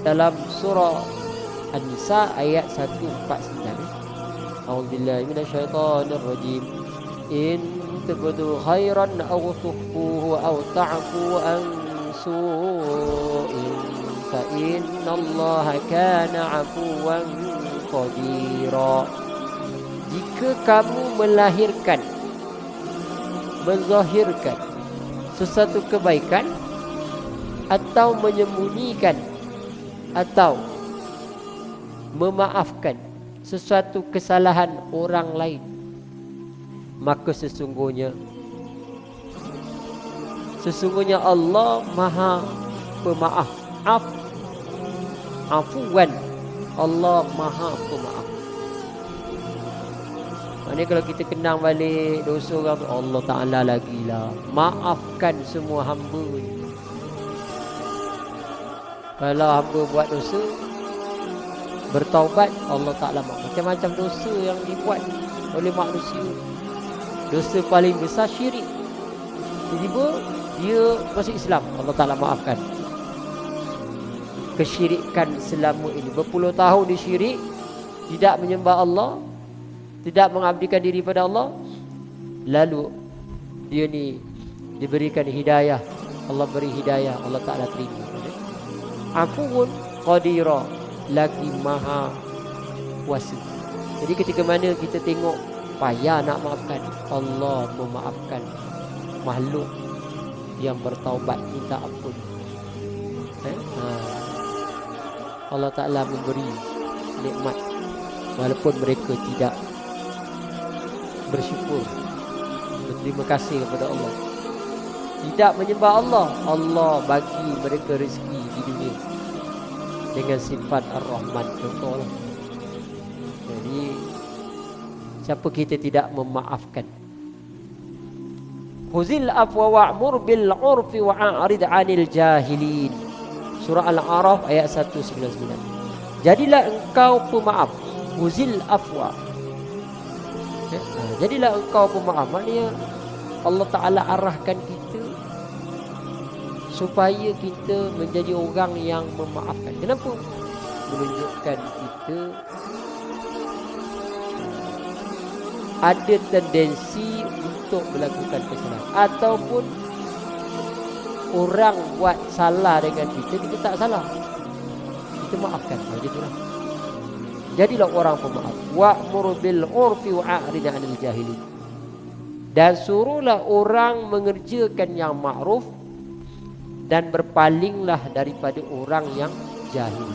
dalam surah An-Nisa ayat 149. A'udzubillahi minasyaitonir rajim. In tubdu khairan aw tukhfuhu aw ta'fu an su'in fa innallaha kana 'afuwan qadira. Jika kamu melahirkan, menzahirkan sesuatu kebaikan atau menyembunyikan atau memaafkan sesuatu kesalahan orang lain, maka sesungguhnya Allah Maha Pemaaf. Afuwan, Allah Maha Pemaaf. Maknanya kalau kita kenang balik dosa orang tu, Allah Ta'ala lagilah maafkan semua hamba ni. Kalau hamba buat dosa, bertaubat, Allah Ta'ala maaf. Macam-macam dosa yang dibuat oleh manusia. Dosa paling besar syirik. Tiba-tiba dia masuk Islam, Allah Ta'ala maafkan. Kesyirikan selama ini, berpuluh tahun dia syirik, tidak menyembah Allah, tidak mengabdikan diri pada Allah, lalu dia ni diberikan hidayah, Allah beri hidayah, Allah Ta'ala terima. Afuun qadira, lagi maha kuasa. Jadi ketika mana kita tengok payah nak maafkan, Allah memaafkan makhluk yang bertaubat minta ampun. Allah Ta'ala memberi nikmat walaupun mereka tidak bersyukur, berterima kasih kepada Allah, tidak menyembah Allah, Allah bagi mereka rezeki di dunia dengan sifat Ar-Rahman. Contohlah. Jadi siapa kita tidak memaafkan? Khuzil afwa wa'mur bil 'urfi wa'arid 'anil jahilin. Surah Al-A'raf ayat 199. Jadilah engkau pemaaf. Khuzil afwa. Jadilah engkau pemaaf. Maknanya Allah Ta'ala arahkan kita supaya kita menjadi orang yang memaafkan. Kenapa? Menunjukkan kita ada tendensi untuk melakukan kesalahan, ataupun orang buat salah dengan kita, kita tak salah, kita maafkan. Jadi itulah. Jadilah orang pemaaf. Wa'mur bil 'urfi wa'rid 'anil jahilin. Dan suruhlah orang mengerjakan yang ma'ruf dan berpalinglah daripada orang yang jahil.